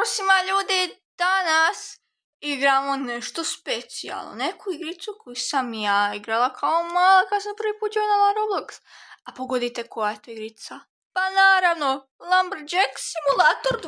Pozdrav svima ljudi, danas igramo nešto specijalno, neku igricu koju sam ja igrala kao mala kad sam prvi put joinala Roblox. A pogodite koja je to igrica? Pa naravno, Lumberjack Simulator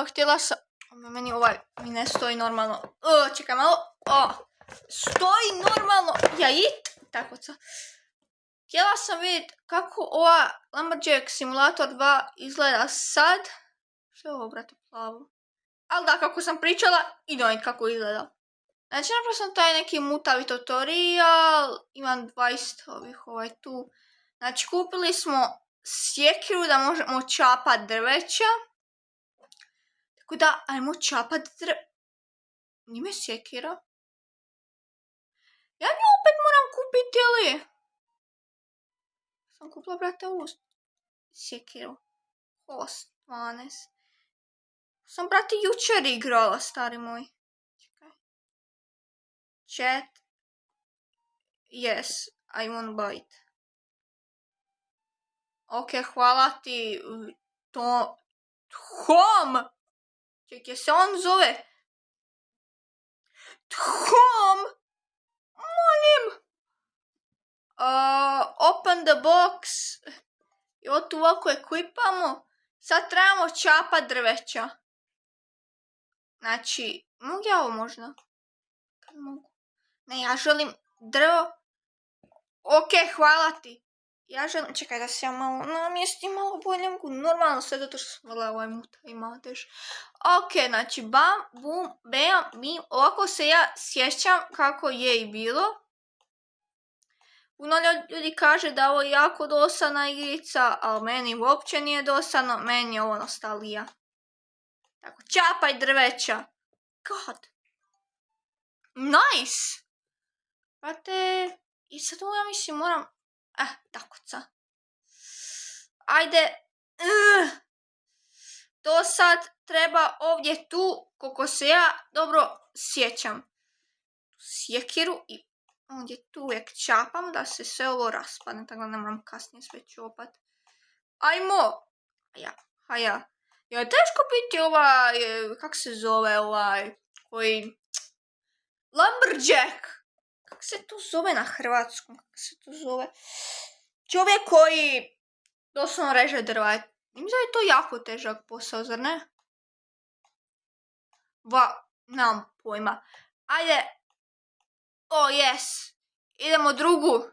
2. Htjela sam, meni mi ne stoji normalno, čekaj malo, stoji normalno, tako co. Htjela sam vidjeti kako ova Lumberjack Simulator 2 izgleda sad. Što je ovo, brate, plavo? Ali da, kako sam pričala, idemo vidjeti kako izgleda. Znači, napravo sam taj neki mutavi tutorial, imam 20 ovih tu. Znači, kupili smo sjekiru da možemo čapat drveća. Tako da, ajmo čapat Njime sjekira. Ja nju opet moram kupiti, ali sam kupila, brate, ovu sjekiru. Host 12. Sam, brate, jučer igrala, stari moj. Čekaj. Chat. Yes, I won't bite. Ok, hvala ti. To... Home! Čekaj, se on zove? Home! Molim! Open the box. I ovo tu ovako equipamo. Sad trebamo čapat drveća. Znači, mogu ja ovo možda? Kad mogu? Ne, ja želim drvo. Ok, hvala ti. Ja želim, čekaj da se ja malo namjestim, malo bolje mogu. Normalno sve zato što sam vala ovaj muta i madež. Ok, znači, bam, bum, bam, bim. Ovako se ja sjećam kako je i bilo. Puno ljudi kaže da ovo je jako dosadna igrica, ali meni uopće nije dosadno, meni je ovo nostalgija. Tako, čapaj drveća. God. Nice. Brate, i sad ovo ja mislim moram... tako ca. Ajde. To sad treba ovdje tu, koliko se ja dobro sjećam. Sjekiru i ovdje tu uvijek čapam da se sve ovo raspadne, tako da ne moram kasnije sve čopat. Ajmo. Ja je teško biti kak se zove koji... Lumberjack. Kak se to zove na hrvatskom? Kak se to zove? Čovjek koji doslovno reže drva. Mislim da je to jako težak posao, zar ne? Nemam pojma. Ajde. Yes. Idemo drugu.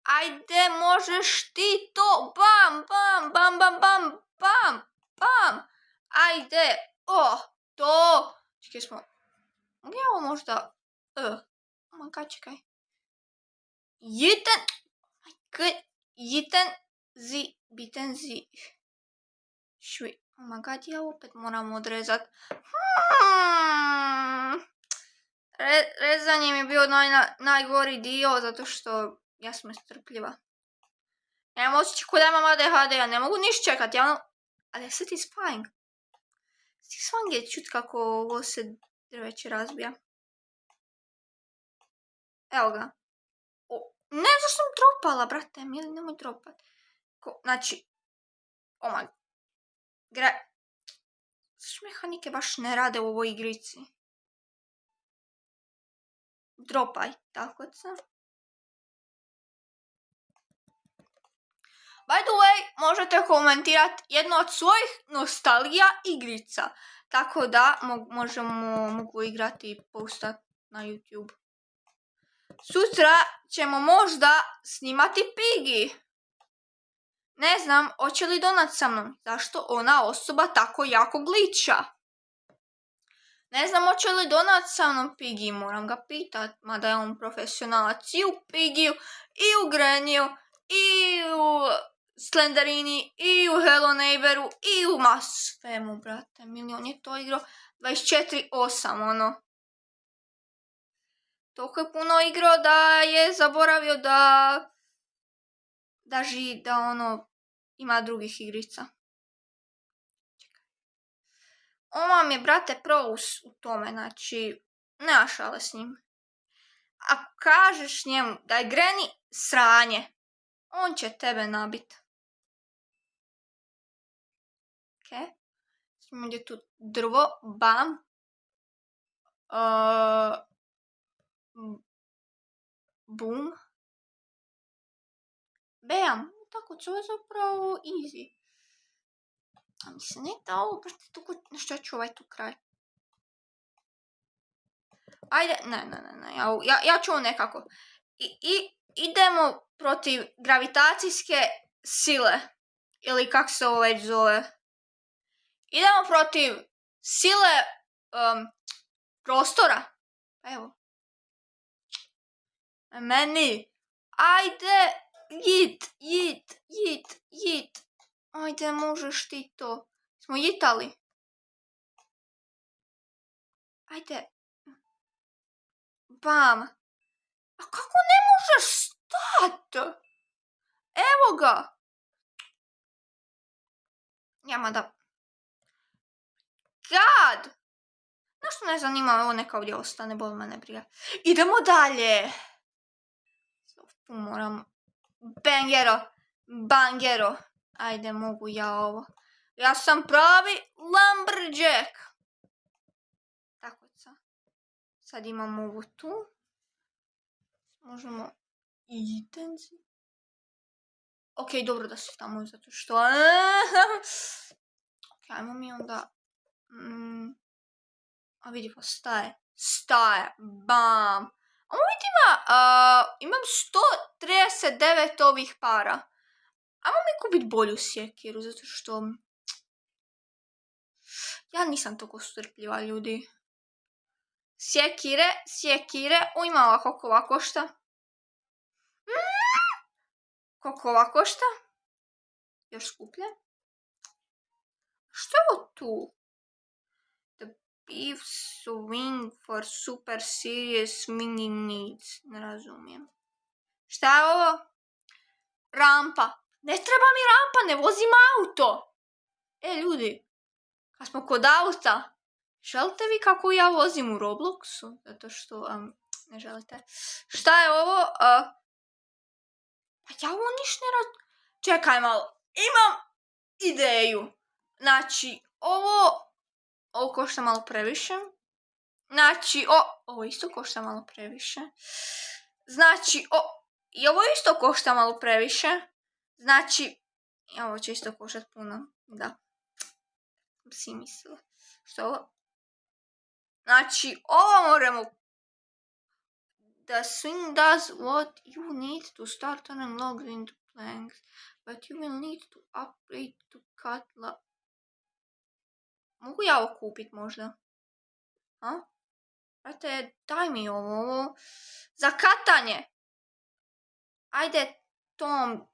Ajde, možeš ti to. Bam, bam, bam, bam, bam, bam, bam. Ajde. To. Čekaj smo. Mogu ja ovo možda... čekaj. Biten zi. Švi. Ja opet moram odrezat. Rezanje mi je bio najgori dio, zato što ja sam nestrpljiva. Ja imam osjećaj kod da imam ADHD, ja ne mogu niš čekat, ali je satisfying. Satisfying je čut kako ovo se drveće razbija. Evo ga. Ne, zašto sam dropala, brate, nemoj dropat. Znači, zašto mehanike baš ne rade u ovoj igrici? Dropaj, tako ca. By the way, možete komentirati jednu od svojih nostalgija igrica. Tako da mogu igrati i postati na YouTube. Sutra ćemo možda snimati Piggy. Ne znam, hoće li donat sa mnom. Zašto ona osoba tako jako gliča? Ne znam, hoće li donat sa mnom Piggy. Moram ga pitat. Mada je on profesionalac i u Piggy, i u Granny, i u Slenderini, i u Hello Neighboru, i u svemu, brate. Milion je to igrao. 24/8, Toliko je puno igrao da je zaboravio da ima drugih igrica. Čekaj. On vam je, brate, pro u tome, znači, nema šale s njim. ako kažeš njemu da je Granny sranje, on će tebe nabit. Ok? Gdje tu drvo, bam. Boom. Bam. Tako, to je zapravo easy. A mislim, ne da ovo, baš ti tako nešto ću ovaj tu kraj. Ajde, ne, ja ću ovo nekako. Idemo protiv gravitacijske sile. Ili kak se ovo već zove. Idemo protiv sile prostora. Evo. Meni. Ajde, jit. Ajde, možeš ti to. Smo jitali. Ajde. Bam. A kako ne možeš stat? Evo ga. Jama da. God. Zašto ne zanima, ovo neka ovdje ostane, bol me ne briga. Idemo dalje. Tu moram. Bangero. Ajde, mogu ja ovo. Ja sam pravi lumberjack. Tako sad imam ovo tu. Možemo itenzi. Ok, dobro da se tamo, zato što... Ok, ajmo mi onda... A vidi pa staje, bam. A vidite imam 139 ovih para. Ajmo mi kupiti bolju sjekiru, zato što... Ja nisam toliko strpljiva, ljudi. Sjekire, ima ova koliko ova košta. Koliko ova košta? Još skuplje. Što je ovo tu? The beef swing for super serious mini needs. Ne razumijem. Šta je ovo? Rampa. Ne treba mi rampa, ne vozim auto. Ljudi, kad smo kod auta, želite vi kako ja vozim u Robloxu? Zato što ne želite. Šta je ovo? Ja ovo ništa ne Čekaj malo. Imam ideju. Znači, ovo košta malo previše. Znači, ovo isto košta malo previše. Znači, i ovo isto košta malo previše. Znači, ovo će isto koštati puno. Da. Si mislila. Što ovo? Znači, ovo moramo... The swing does what you need to start turning logs into planks. But you will need to upgrade to cutla. Mogu ja ovo kupit možda? Brate, daj mi ovo. Za katanje. Ajde, Tom.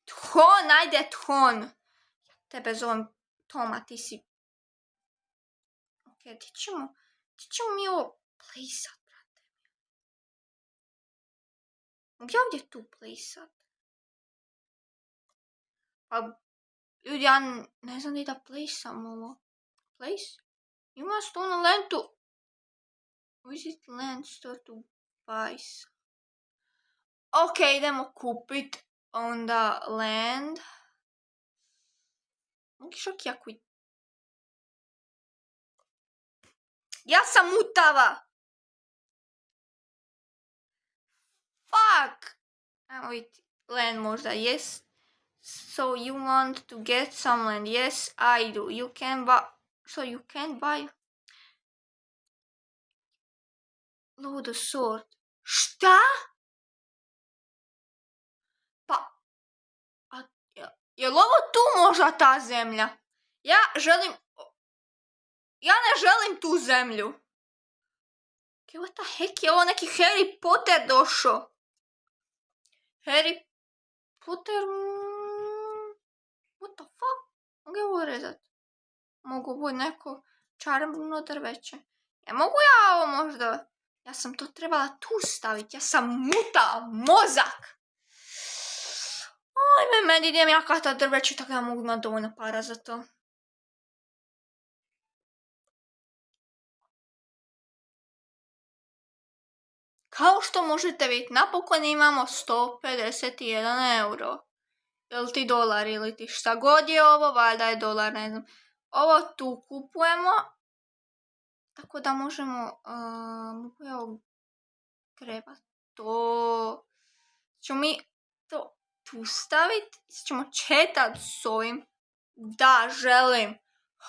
Ton. Ja tebe zovem Toma, ti si... Ok, ti ćemo mi ovo plesat, brate. Mogu ja ovdje tu plesat? Pa, ljudi, ja ne znam da plesam ovo. Place? You must own a land to... Visit land store to buy. Ok, idemo kupit onda land. Mogu šok ja kuj... Ja sam mutava! Fuck! Evo vidite, land možda, yes. So you want to get some land? Yes, I do. You can buy... So you can buy... Load a sword. Šta? Pa... Je li ovo tu možda ta zemlja? Ja ne želim tu zemlju. Okay, what the heck je ovo? Neki Harry Potter došao. Harry Potter... What the fuck? Mogu ja ovo rezat? Mogu bude neko čarobno drveće. Mogu ja ovo možda... Ja sam to trebala tu staviti. Ja sam mutala mozak. Ajme, meni idem ja kata drveće, tako ja mogu imati dovoljno para za to. Kao što možete vidjeti, napokon imamo 151 euro. Ili ti dolar, ili ti šta god je ovo, valjda je dolar, ne znam. Ovo tu kupujemo, tako da možemo, evo, treba to. Ćemo mi to tu staviti, ćemo četat s ovim. Da, želim.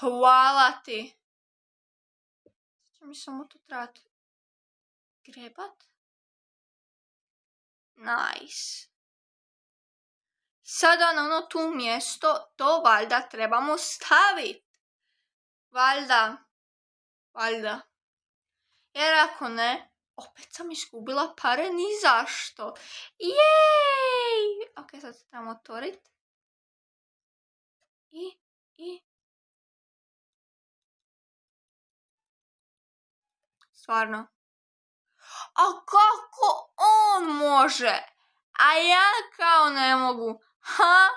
Hvala ti. Će mi samo to trebati grebat. Nice. Sada na ono tu mjesto, to valjda trebamo staviti. Valjda. Jer ako ne, opet sam izgubila pare ni zašto. Jej! Ok, sad se trebamo otvoriti. I... Stvarno. A kako on može? A ja kao ne mogu. Ha?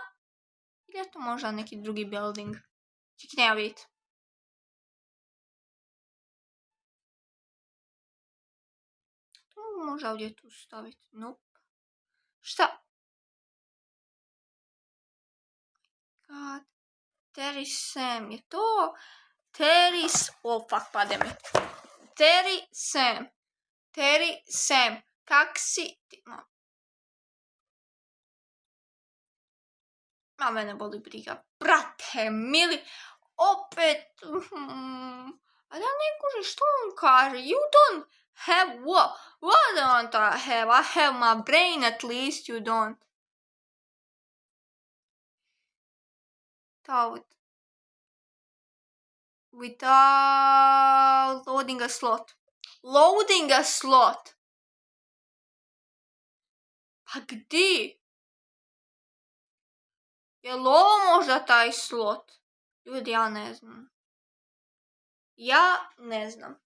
Ili je to možda neki drugi building? Čekaj, nema vidjeti. To mogu možda ovdje tu staviti. Nope. Šta? God. Terry Sam. Je to? Oh, fuck, pade mi. Terry Sam. Kak si ti? Ma mene boli briga. Brate, mili. Opet. A da ne kuži što on kaže. You don't have what? What don't I have? I have my brain, at least you don't. Without loading a slot. Loading a slot. Pa gdje? Je li ovo možda taj slot? Ljudi, ja ne znam.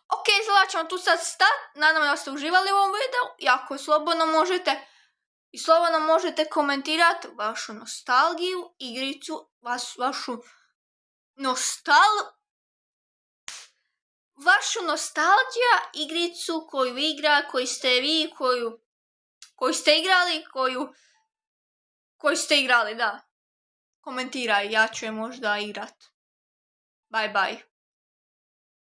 Ok, sada ćemo tu sad stati. Nadam da ste uživali u ovom videu. I ako slobodno možete komentirati vašu nostalgiju, igricu, vašu nostalgija, igricu koju vi igra, koju ste igrali, da. Komentiraj, ja ću je možda igrat. Bye bye.